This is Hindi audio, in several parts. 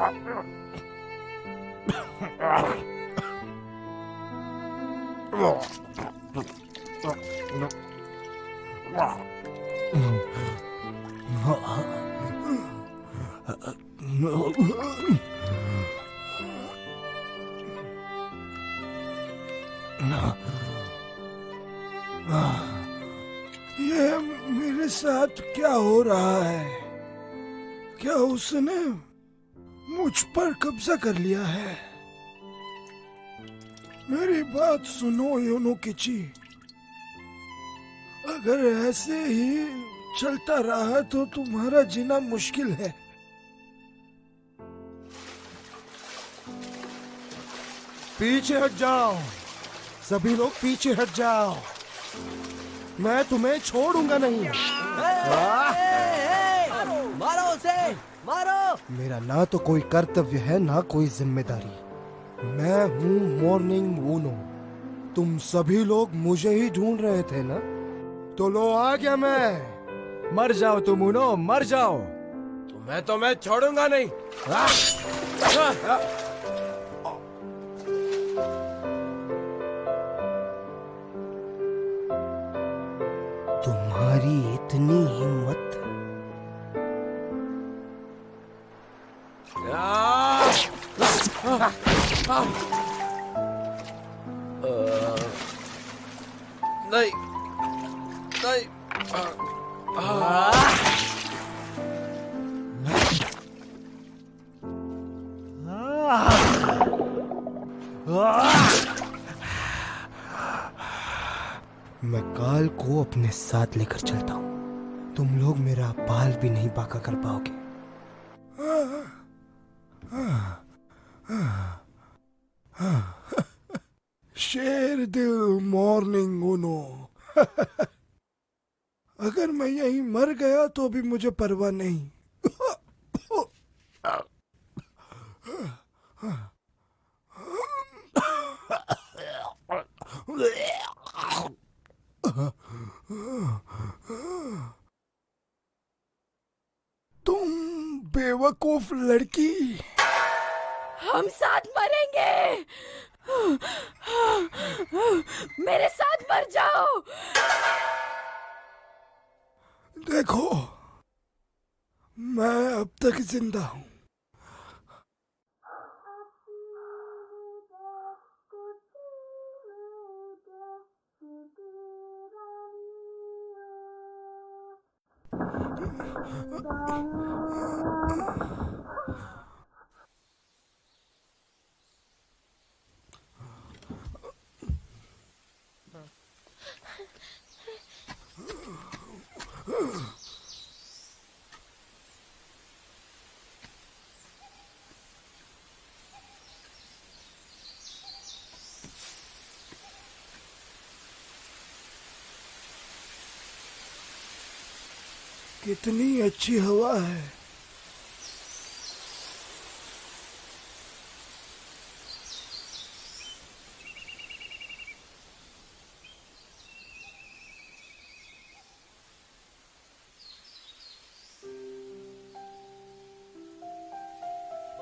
ये मेरे साथ क्या हो रहा है? क्या उसने मुझ पर कब्जा कर लिया है? मेरी बात सुनो योनोकिची, अगर ऐसे ही चलता रहा तो तुम्हारा जीना मुश्किल है। पीछे हट जाओ, सभी लोग पीछे हट जाओ, मैं तुम्हें छोड़ूंगा नहीं। मारो उसे, मारो। मेरा ना तो कोई कर्तव्य है ना कोई जिम्मेदारी। मैं हूँ मॉर्निंग वूनो। तुम सभी लोग मुझे ही ढूंढ रहे थे ना, तो लो आ गया मैं। मर जाओ तुम ऊनो, मर जाओ। तो मैं छोड़ूंगा नहीं। तुम्हारी इतनी हिम्मत? नहीं नहीं। मैं काल को अपने साथ लेकर चलता हूँ। तुम लोग मेरा बाल भी नहीं बांका कर पाओगे। शेर दिल मॉर्निंग ऊनो। अगर मैं यहीं मर गया तो भी मुझे परवाह नहीं। तुम बेवकूफ लड़की। हम साथ मरेंगे। मेरे साथ मर जाओ। देखो, मैं अब तक जिंदा हूं। कितनी अच्छी हवा है।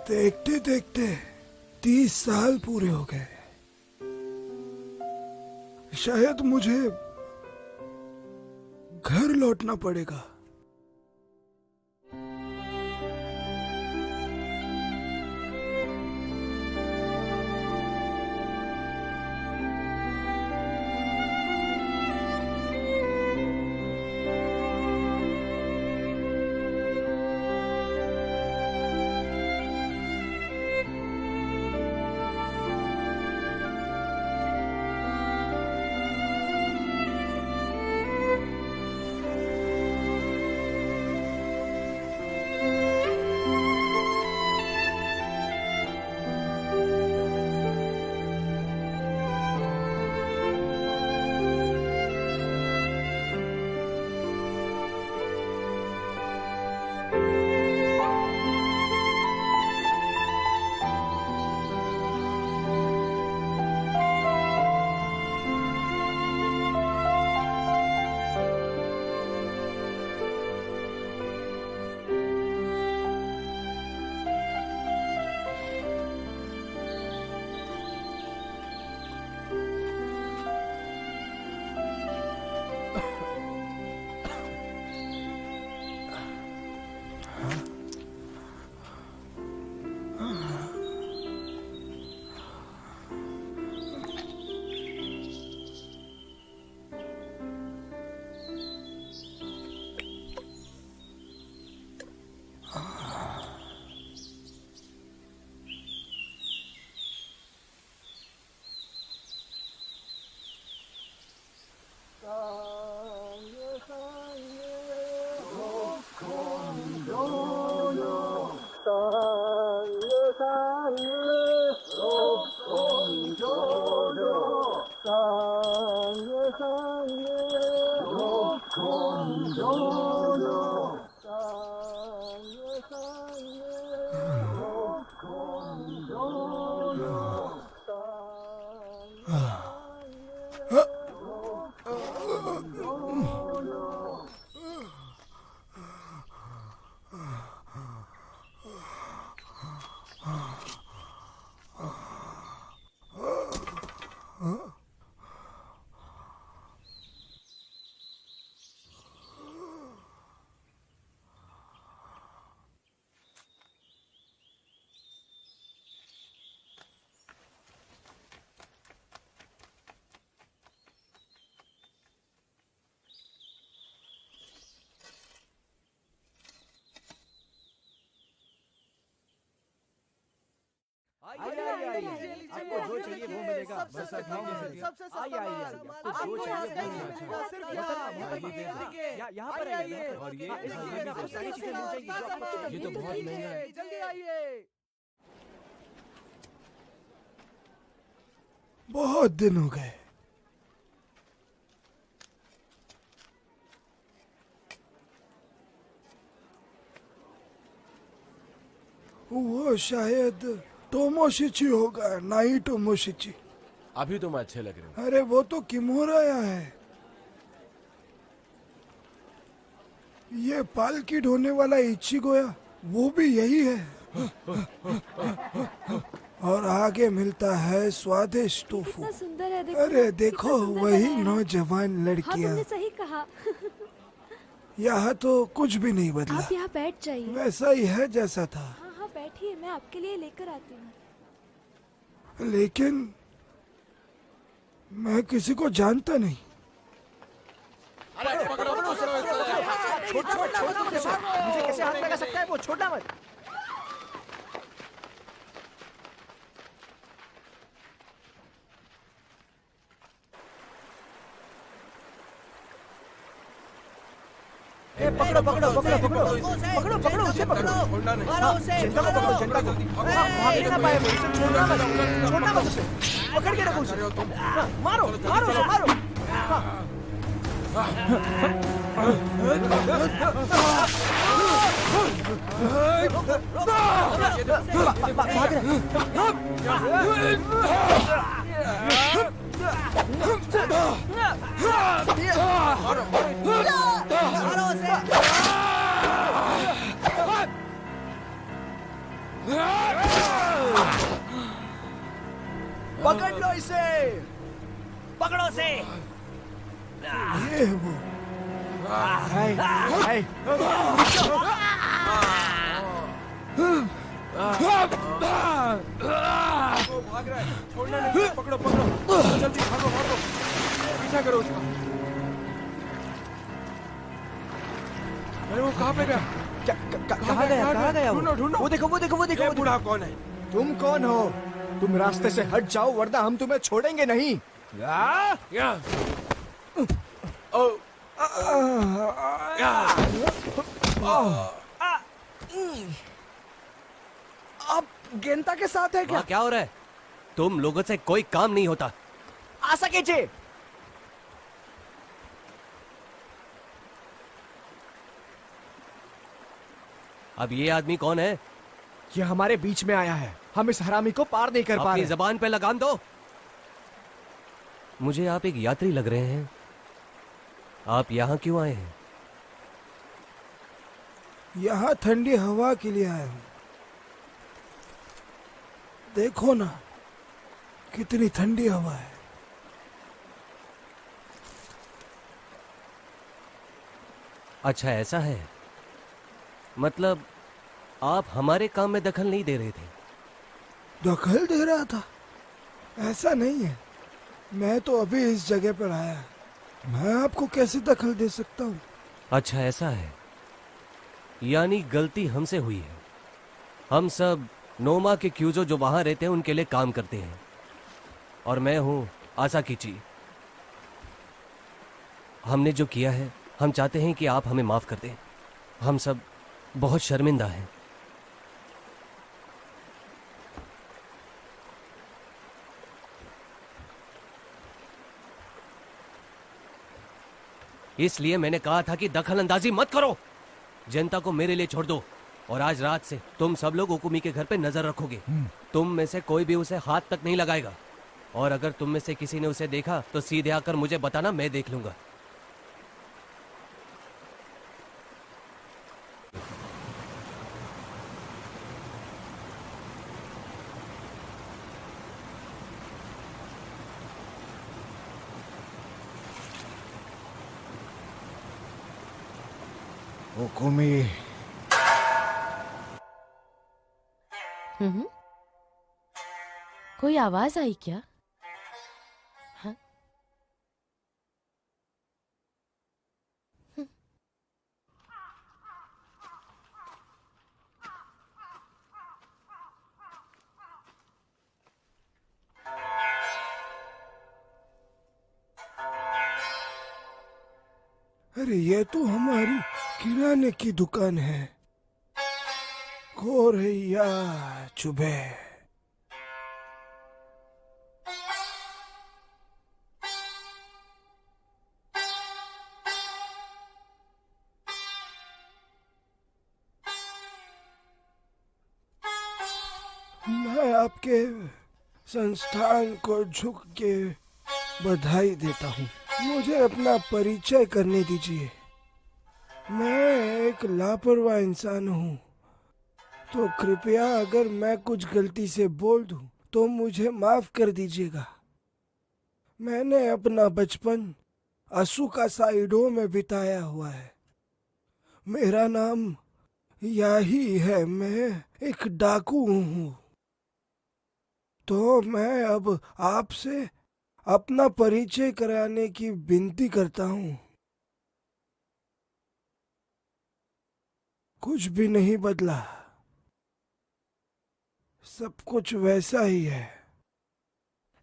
देखते देखते 30 साल पूरे हो गए। शायद मुझे घर लौटना पड़ेगा। आपको जो चाहिए वो मिलेगा। बस आप सबसे सस्ता आइए, आइए, माल। आपको जो आपको चाहिए यहाँ वो से मिलेगा। सिर्फ यहाँ पर आइए, और ये देखिए, आपको सारी चीजें मिल जाएंगी जो आपको चाहिए। ये तो बहुत महंगा है। जल्दी आइए। बहुत दिन हो गए। वो शायद टोमोशिची होगा, नाई टोमोशिची। अभी तुम अच्छे लग रहे हो। अरे वो तो किमोराया है। ये पालकी ढोने वाला इचिगोया, वो भी यही है। और आगे मिलता है स्वादिष्ट टोफू। कितना सुंदर है, देखो। अरे देखो, कितना सुंदर वही है। नौजवान हाँ, लड़कियां। तुमने सही कहा। यहाँ तो कुछ भी नहीं बदला, आप यहाँ बैठ जाइए। वैसा ही है जैसा था। हाँ हाँ, बैठिए, मैं आपके लिए लेकर आती हूँ। लेकिन मैं किसी को जानता नहीं। मुझे कैसे हाथ लगा सकता है वो? छोटा मत। पकड़ो पकड़ो पकड़ो पकड़ो पकड़ो पकड़ो उसे पकड़ो। मारो उसे। झंडा को पकड़ो, झंडा को। भाग ना पाए वो, उसे छोड़ना मत, छोड़ना मत उसे। पकड़ के रखो उसे। हाँ, मारो मारो उसे, मारो। भाग मारो उसे। पकड़ लो इसे, पकड़ो उसे। ये वो भाग रहा है, छोड़ना नहीं। पकड़ो पकड़ो, जल्दी भागो भागो, पीछा करो उसका। अरे वो कहाँ पे गया? कहाँ गया? कहाँ गया वो? ढूंढो ढूंढो। वो देखो वो देखो वो देखो ये वो देखो। बूढ़ा कौन है? तुम कौन हो? तुम रास्ते से हट जाओ वरना हम तुम्हें छोड़ेंगे नहीं। या ओ या आप गेंदा के साथ है क्या? क्या हो रहा है? तुम लोगों से कोई काम नहीं होता। आ सके चे। अब ये आदमी कौन है? ये हमारे बीच में आया है, हम इस हरामी को पार नहीं कर पा अपनी रहे। जबान पे लगाम दो। मुझे आप एक यात्री लग रहे हैं। आप यहाँ क्यों आए हैं? यहाँ ठंडी हवा के लिए आया हूँ। देखो ना, कितनी ठंडी हवा है। अच्छा, ऐसा है। मतलब आप हमारे काम में दखल नहीं दे रहे थे? दखल दे रहा था? ऐसा नहीं है। मैं तो अभी इस जगह पर आया, मैं आपको कैसे दखल दे सकता हूँ? अच्छा, ऐसा है। यानी गलती हमसे हुई है। हम सब नोमा के क्यूजो जो वहां रहते हैं उनके लिए काम करते हैं, और मैं हूं आसाकीची। हमने जो किया है, हम चाहते हैं कि आप हमें माफ कर दें। हम सब बहुत शर्मिंदा हैं। इसलिए मैंने कहा था कि दखल अंदाजी मत करो। जनता को मेरे लिए छोड़ दो और आज रात से तुम सब लोग हुकुमी के घर पे नजर रखोगे। तुम में से कोई भी उसे हाथ तक नहीं लगाएगा और अगर तुम में से किसी ने उसे देखा तो सीधे आकर मुझे बताना, मैं देख लूंगा। हुकुमी, कोई आवाज आई क्या? हाँ? अरे ये तो हमारी किराने की दुकान है। गोरैया चुभे। मैं आपके संस्थान को झुक के बधाई देता हूँ। मुझे अपना परिचय करने दीजिए। मैं एक लापरवाह इंसान हूँ, तो कृपया अगर मैं कुछ गलती से बोल दूं तो मुझे माफ कर दीजिएगा। मैंने अपना बचपन असुका साइडो में बिताया हुआ है। मेरा नाम याही है। मैं एक डाकू हूँ। तो मैं अब आपसे अपना परिचय कराने की विनती करता हूँ। कुछ भी नहीं बदला, सब कुछ वैसा ही है।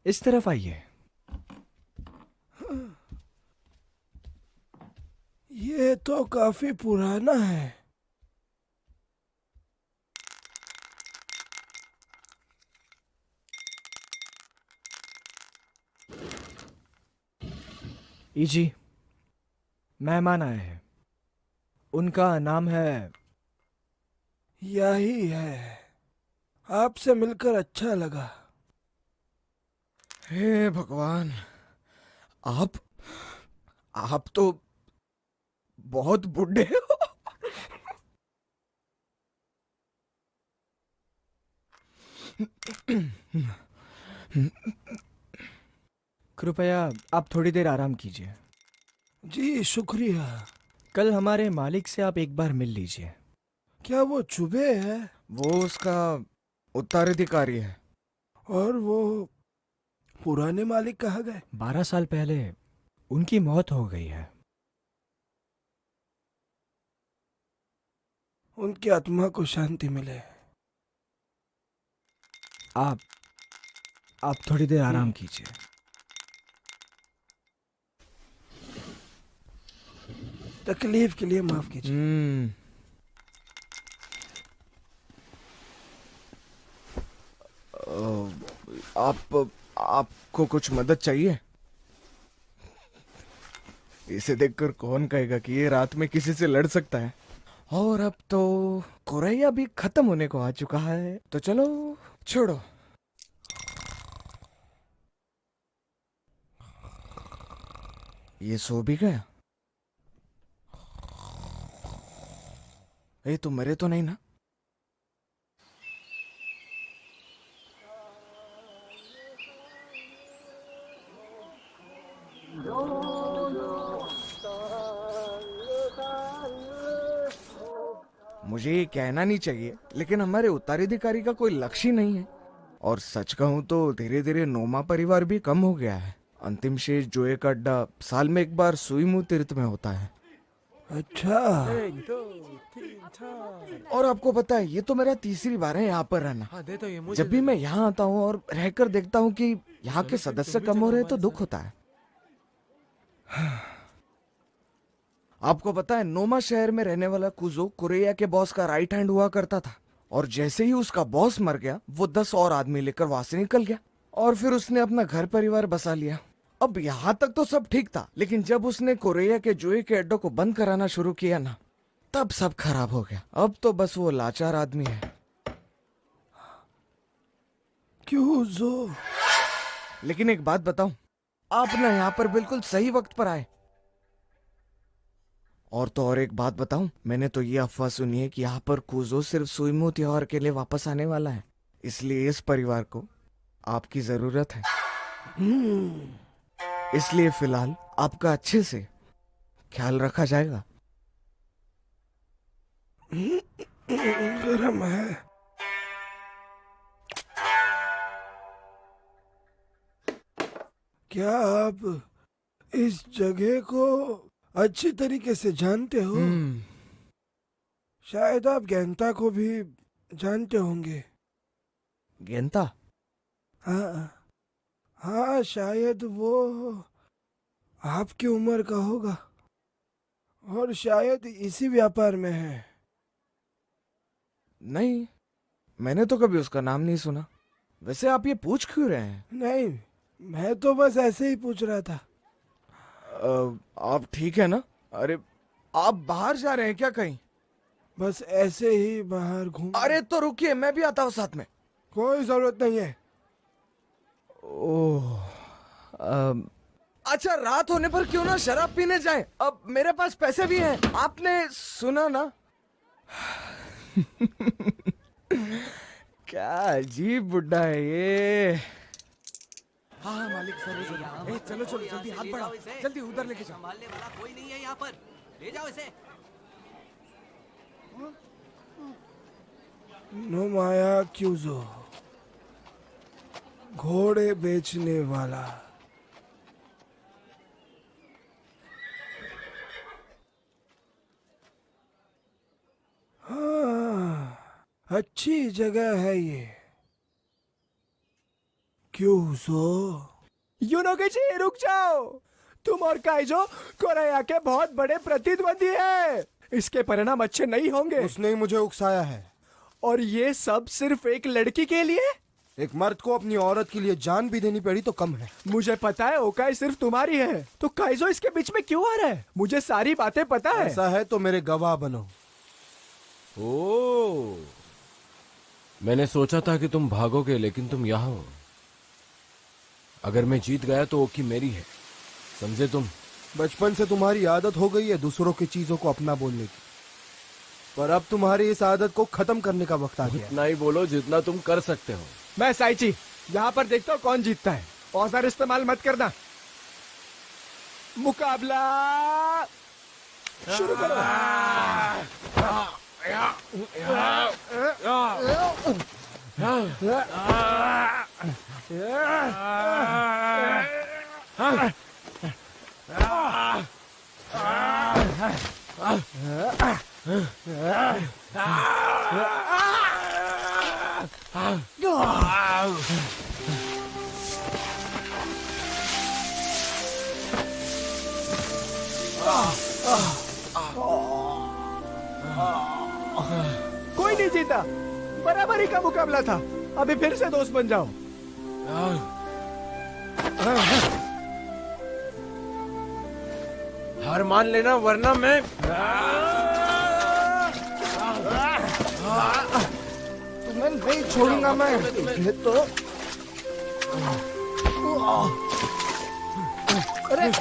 इस तरफ आइए। ये तो काफी पुराना है। इजी, मेहमान आए हैं। उनका नाम है। यही है। आपसे मिलकर अच्छा लगा। हे भगवान, आप तो बहुत बूढ़े हो। कृपया आप थोड़ी देर आराम कीजिए। जी शुक्रिया। कल हमारे मालिक से आप एक बार मिल लीजिए। क्या वो चुबे है? वो उसका उत्तराधिकारी है। और वो पुराने मालिक कहाँ गए? 12 साल पहले उनकी मौत हो गई है। उनकी आत्मा को शांति मिले। आप थोड़ी देर आराम कीजिए। तकलीफ के लिए माफ कीजिए। आपको कुछ मदद चाहिए? इसे देखकर कौन कहेगा कि ये रात में किसी से लड़ सकता है। और अब तो गोरैया भी खत्म होने को आ चुका है, तो चलो छोड़ो। ये सो भी गया? ये तो मरे तो नहीं ना? मुझे ये कहना नहीं चाहिए, लेकिन हमारे उत्तराधिकारी का कोई लक्ष्य ही नहीं है। और सच कहूं तो धीरे धीरे नोमा परिवार भी कम हो गया है। अंतिम शेष जोए का अड्डा साल में एक बार सुईमू तीर्थ में होता है। अच्छा। और आपको पता है, ये तो मेरा तीसरी बार है यहाँ पर रहना। हाँ, दे तो ये मुझे। जब भी मैं यहाँ आता हूँ और रहकर देखता हूँ कि यहाँ के सदस्य कम हो रहे हैं, तो दुख होता है। आपको पता है, नोमा शहर में रहने वाला कुजो कुरेया के बॉस का राइट हैंड हुआ करता था। और जैसे ही उसका बॉस मर गया, वो 10 और आदमी लेकर वहां से निकल गया और फिर उसने अपना घर परिवार बसा लिया। अब यहाँ तक तो सब ठीक था, लेकिन जब उसने कोरिया के जुए के अड्डों को बंद कराना शुरू किया ना, तब सब खराब हो गया। अब तो बस वो लाचार आदमी है। क्यों जो? लेकिन एक बात बताऊं, आप ना यहाँ पर बिल्कुल सही वक्त पर आए। और तो और एक बात बताऊं, मैंने तो ये अफवाह सुनी है कि यहाँ पर कुजो सिर्फ सुइमो त्योहार के लिए वापस आने वाला है, इसलिए इस परिवार को आपकी जरूरत है। इसलिए फिलहाल आपका अच्छे से ख्याल रखा जाएगा। गरम है। क्या आप इस जगह को अच्छी तरीके से जानते हो? शायद आप गेंता को भी जानते होंगे। गेंता? हाँ हाँ, शायद वो आपकी उम्र का होगा और शायद इसी व्यापार में है। नहीं, मैंने तो कभी उसका नाम नहीं सुना। वैसे आप ये पूछ क्यों रहे हैं? नहीं, मैं तो बस ऐसे ही पूछ रहा था। आप ठीक है ना? अरे, आप बाहर जा रहे हैं क्या कहीं? बस ऐसे ही बाहर घूम। अरे तो रुकिए, मैं भी आता हूँ साथ में। कोई जरूरत नहीं है। ओह, अच्छा, रात होने पर क्यों ना शराब पीने जाएं? अब मेरे पास पैसे भी हैं। आपने सुना ना? क्या अजीब बुड्ढा है ये। हाँ हाँ मालिक, सर चलो चलो, जल्दी हाथ बढ़ाओ, जल्दी उधर लेके जाओ। संभालने वाला कोई नहीं है यहाँ पर, ले जाओ इसे। नोमाया क्यूजो, घोड़े बेचने वाला। हाँ, अच्छी जगह है ये। क्यूजो। यूनोगिची, रुक जाओ। तुम और काइजो कोरिया के बहुत बड़े प्रतिद्वंदी हैं। इसके परिणाम अच्छे नहीं होंगे। उसने ही मुझे उकसाया है। और ये सब सिर्फ एक लड़की के लिए? एक मर्द को अपनी औरत के लिए जान भी देनी पड़ी तो कम है। मुझे पता है ओकाई सिर्फ तुम्हारी है, तो काइजो इसके बीच में क्यों आ रहा है? मुझे सारी बातें पता है। ऐसा है तो मेरे गवाह बनो। ओह, मैंने सोचा था कि तुम भागोगे, लेकिन तुम यहाँ हो। अगर मैं जीत गया तो ओकी मेरी है, समझे तुम? बचपन से तुम्हारी आदत हो गई है दूसरों की चीजों को अपना बोलने की, पर अब तुम्हारी इस आदत को खत्म करने का वक्त आ गया। इतना ही बोलो जितना तुम कर सकते हो। मैं साइची, यहाँ पर देखता हूँ कौन जीतता है। औजार इस्तेमाल मत करना। मुकाबला शुरू करो। कोई नहीं जीता, बराबरी का मुकाबला था। अभी फिर से दोस्त बन जाओ। हार मान लेना, वरना मैं तुम्हें नहीं छोड़ूंगा मैं। ये तो अरे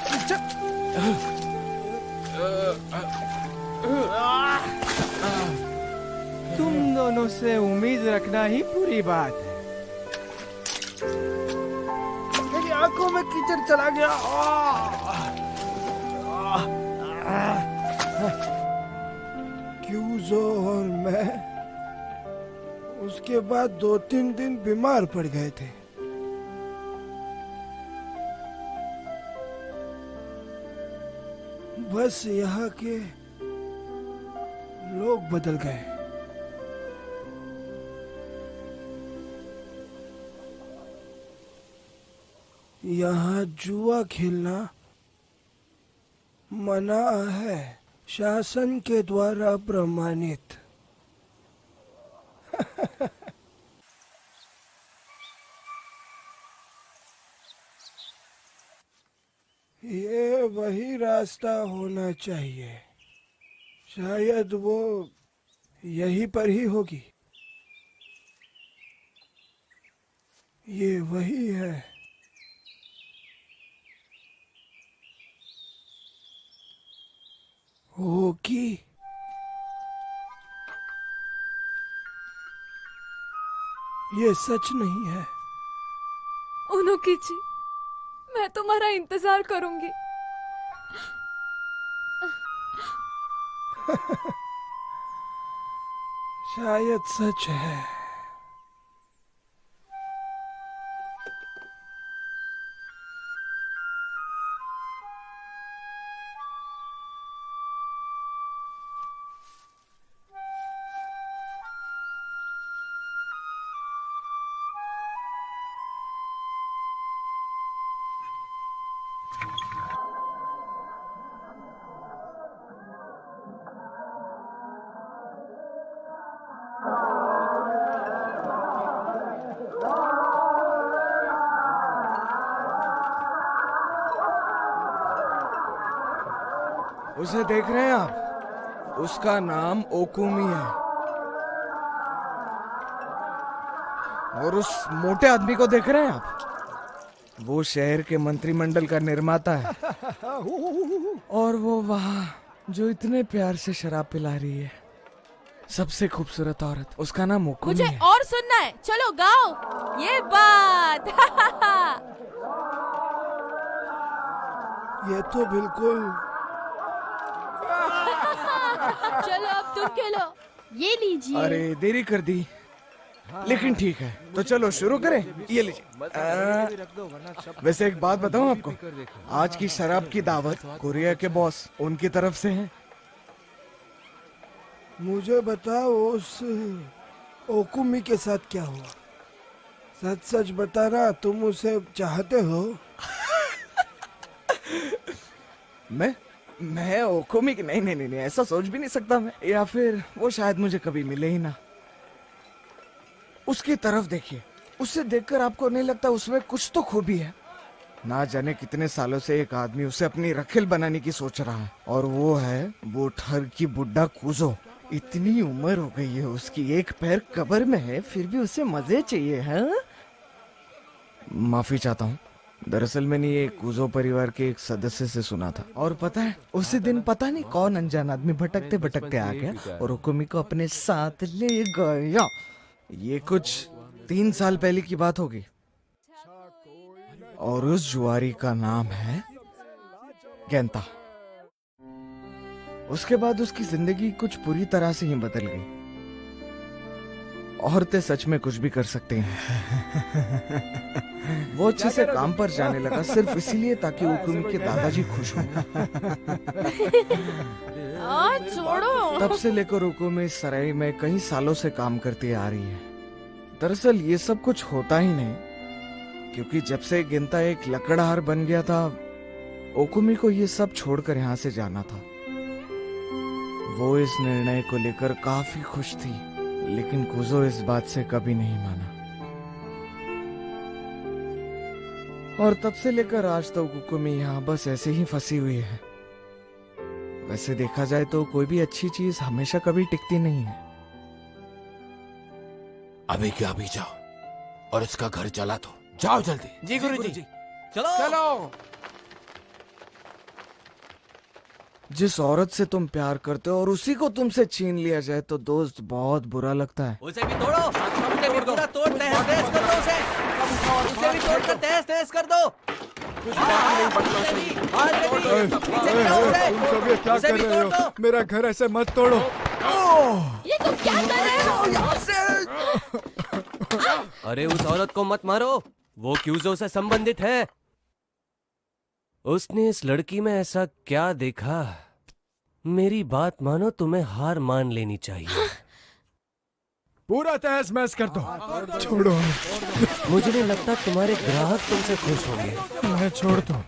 तुम दोनों से उम्मीद रखना ही पूरी बात है। मेरी आंखों में कीचड़ चला गया। क्यूजो और मैं उसके बाद 2-3 दिन बीमार पड़ गए थे। बस यहाँ के लोग बदल गए। यहाँ जुआ खेलना मना है, शासन के द्वारा प्रमाणित। ये वही रास्ता होना चाहिए। शायद वो यहीं पर ही होगी। ये वही है। होगी। ये सच नहीं है। ओनोकिची, मैं तुम्हारा इंतजार करूंगी। शायद सच है। उसे देख रहे हैं आप? उसका नाम ओकुमी है। और उस मोटे आदमी को देख रहे हैं आप? वो शहर के मंत्रिमंडल का निर्माता है। और वो वहाँ जो इतने प्यार से शराब पिला रही है, सबसे खूबसूरत औरत, उसका नाम ओकुमी मुझे है। और सुनना है, चलो गाओ ये बात। ये तो बिल्कुल। चलो अब तुम खेलो। ये लीजिए। अरे देरी कर दी, लेकिन ठीक है, तो चलो शुरू करें। ये लीजिए। वैसे एक बात बताऊं आपको, आज की शराब की दावत कोरिया के बॉस उनकी तरफ से है। मुझे बताओ, उस ओकुमी के साथ क्या हुआ? सच सच बताना, तुम उसे चाहते हो? मैं ओकुमी की नहीं, नहीं नहीं नहीं, ऐसा सोच भी नहीं सकता मैं। या फिर वो शायद मुझे कभी मिले ही ना। उसकी तरफ देखिए, उसे देखकर आपको नहीं लगता उसमें कुछ तो खूबी है? ना जाने कितने सालों से एक आदमी उसे अपनी रखिल बनाने की सोच रहा है, और वो है वो ठग की बुड्ढा कुजो। इतनी उम्र हो गई है उसकी, एक पैर कब्र में है, फिर भी उसे मजे चाहिए है। माफी चाहता हूँ, दरअसल मैंने ये कुजो परिवार के एक सदस्य से सुना था। और पता है, उसी दिन पता नहीं कौन अनजान आदमी भटकते भटकते आ गया और ओकुमी को अपने साथ ले गया। ये कुछ 3 साल पहले की बात होगी। और उस जुआरी का नाम है गेंता। उसके बाद उसकी जिंदगी कुछ पूरी तरह से ही बदल गई। औरतें सच में कुछ भी कर सकती हैं। वो अच्छे से काम पर जाने लगा सिर्फ इसीलिए ताकि ओकुमी के दादाजी खुश हों। छोड़ो। तब से लेकर ओकुमी इस सराय में कई सालों से काम करती आ रही है। दरअसल ये सब कुछ होता ही नहीं, क्योंकि जब से गेंता एक लकड़हार बन गया था, ओकुमी को ये सब छोड़कर यहाँ से जाना था। वो इस निर्णय को लेकर काफी खुश थी, लेकिन कुजो इस बात से कभी नहीं माना। और तब से लेकर आज तक ओकुमी यहाँ बस ऐसे ही फंसी हुई है। वैसे देखा जाए तो कोई भी अच्छी चीज हमेशा कभी टिकती नहीं है। अभी क्या अभी जाओ और इसका घर जला दो। जाओ जल्दी। जी गुरुजी। चलो चलो। जिस औरत से तुम प्यार करते हो और उसी को तुमसे छीन लिया जाए तो दोस्त बहुत बुरा लगता है। उसे भी तोड़ो, उसे भी पूरा तोड़ तहस तहस कर दो उसे भी तोड़ कर तहस तहस कर दो। तुम सब ये क्या कर रहे हो? मेरा घर ऐसे मत तोड़ो। ये तुम क्या कर रहे हो? अरे उस औरत को मत मारो, वो क्यूजो से संबंधित है। उसने इस लड़की में ऐसा क्या देखा? मेरी बात मानो, तुम्हें हार मान लेनी चाहिए। पूरा तहस महस कर दो। छोड़ो। मुझे नहीं लगता तुम्हारे ग्राहक तुमसे खुश होंगे। मैं छोड़ दो।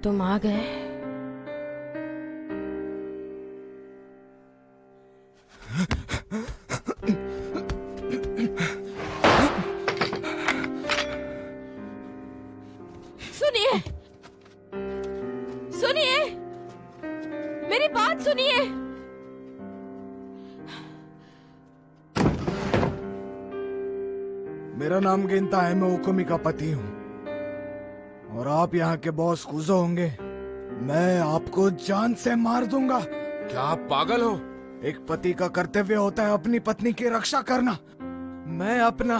तुम आ गए। सुनिए, सुनिए, मेरी बात सुनिए। मेरा नाम गेंता है, मैं ओकुमी का पति हूँ और आप यहाँ के बॉस कुजो होंगे। मैं आपको जान से मार दूंगा। क्या आप पागल हो? एक पति का कर्तव्य होता है अपनी पत्नी की रक्षा करना। मैं अपना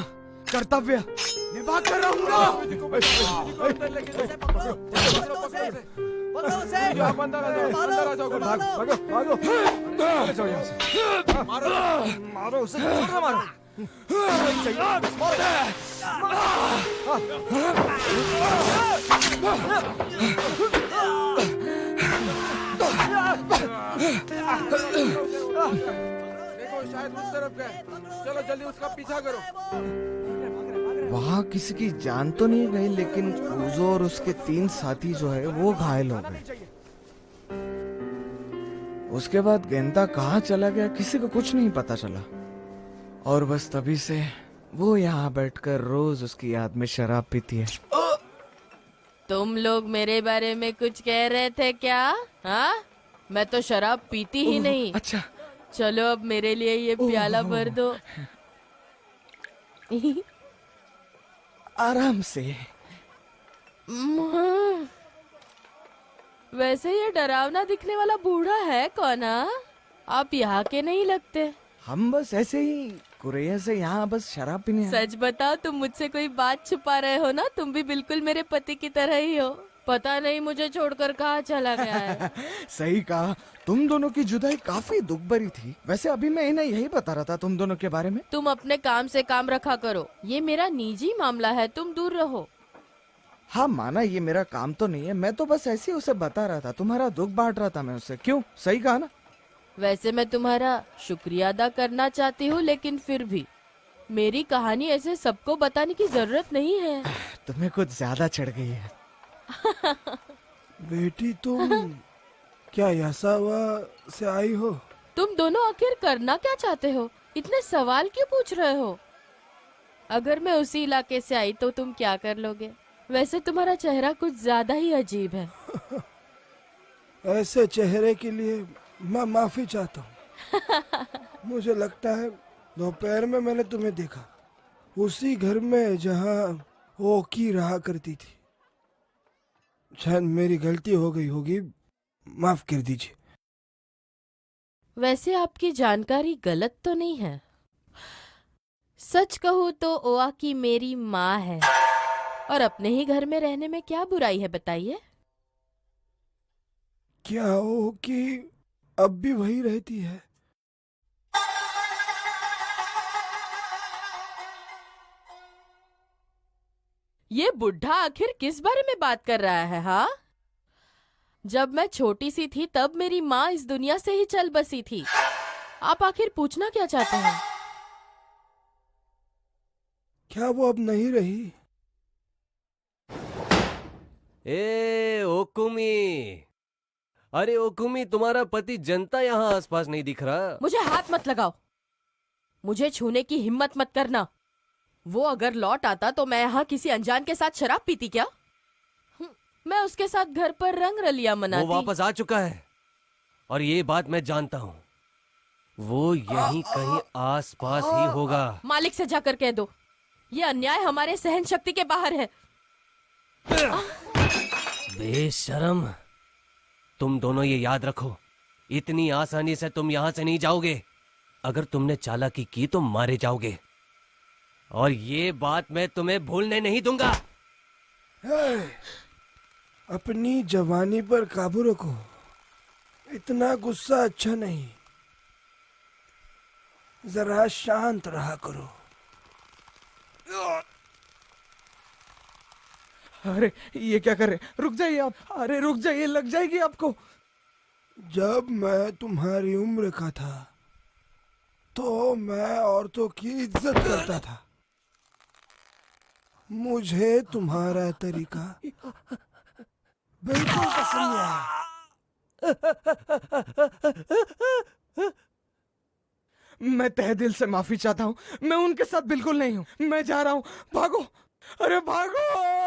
कर्तव्य निभा कर रहूंगा। आप अंदर आ जाओ, भागो भागो, चले जाओ यहाँ से। मारो उसे, मारो। देखो शायद उस तरफ गए। चलो जल्दी उसका पीछा करो। वहाँ किसी की जान तो नहीं गई, लेकिन कुजो और उसके 3 साथी जो है वो घायल हो गए। उसके बाद गेंता कहाँ चला गया किसी को कुछ नहीं पता चला, और बस तभी से वो यहाँ बैठकर रोज उसकी याद में शराब पीती है। तुम लोग मेरे बारे में कुछ कह रहे थे क्या? हाँ, मैं तो शराब पीती ही नहीं। अच्छा, चलो अब मेरे लिए ये प्याला भर दो। आराम से। वैसे ये डरावना दिखने वाला बूढ़ा है कौन? आप यहाँ के नहीं लगते। हम बस ऐसे ही कुरैया से यहाँ बस शराब पीने आए। सच बताओ, तुम मुझसे कोई बात छुपा रहे हो ना? तुम भी बिल्कुल मेरे पति की तरह ही हो। पता नहीं मुझे छोड़कर कहाँ चला गया है। सही कहा, तुम दोनों की जुदाई काफी दुख भरी थी। वैसे अभी मैं इन्हें यही बता रहा था तुम दोनों के बारे में। तुम अपने काम से काम रखा करो, ये मेरा निजी मामला है, तुम दूर रहो। हाँ माना, ये मेरा काम तो नहीं है, मैं तो बस ऐसे ही उसे बता रहा था, तुम्हारा दुख बांट रहा था मैं उससे। क्यों, सही कहा ना? वैसे मैं तुम्हारा शुक्रिया अदा करना चाहती हूँ, लेकिन फिर भी मेरी कहानी ऐसे सबको बताने की जरूरत नहीं है। तुम्हें कुछ ज्यादा चढ़ गई है। बेटी तुम क्या यासावा से आई हो? तुम दोनों आखिर करना क्या चाहते हो? इतने सवाल क्यों पूछ रहे हो? अगर मैं उसी इलाके से आई तो तुम क्या कर लोगे? वैसे तुम्हारा चेहरा कुछ ज्यादा ही अजीब है। ऐसे चेहरे के लिए मैं माफी चाहता हूँ। मुझे लगता है दोपहर में मैंने तुम्हें देखा उसी घर में जहाँ ओकी रहा करती थी। शायद मेरी गलती हो गई होगी, माफ कर दीजिए। वैसे आपकी जानकारी गलत तो नहीं है। सच कहूँ तो ओआकी मेरी माँ है, और अपने ही घर में रहने में क्या बुराई है बताइए? क्या ओकी अब भी वही रहती है? ये बुढ़ा आखिर किस बारे में बात कर रहा है? हाँ, जब मैं छोटी सी थी तब मेरी माँ इस दुनिया से ही चल बसी थी। आप आखिर पूछना क्या चाहते हैं? क्या वो अब नहीं रही? ए ओकुमी, अरे ओकुमी, तुम्हारा पति जनता यहाँ आसपास नहीं दिख रहा। मुझे हाथ मत लगाओ, मुझे छूने की हिम्मत मत करना। वो अगर लौट आता तो मैं यहाँ किसी अनजान के साथ शराब पीती क्या? मैं उसके साथ घर पर रंग रलियां मनाती। वो वापस आ चुका है और ये बात मैं जानता हूँ। वो यहीं कहीं आसपास ही होगा। मालिक से जाकर कह दो, ये अन्याय हमारे सहन शक्ति के बाहर है। बेशरम, तुम दोनों ये याद रखो, इतनी आसानी से तुम यहाँ से नहीं जाओगे। अगर तुमने चालाकी की तो मारे जाओगे, और ये बात मैं तुम्हें भूलने नहीं दूंगा। अपनी जवानी पर काबू रखो, इतना गुस्सा अच्छा नहीं। जरा शांत रहा करो। अरे ये क्या कर रहे? रुक जाइए आप। अरे रुक जाइए, लग जाएगी आपको। जब मैं तुम्हारी उम्र का था तो मैं औरतों की इज्जत करता था। मुझे तुम्हारा तरीका बिल्कुल पसंद नहीं आया। मैं तहे दिल से माफी चाहता हूँ। मैं उनके साथ बिल्कुल नहीं हूँ। मैं जा रहा हूँ। भागो, अरे भागो।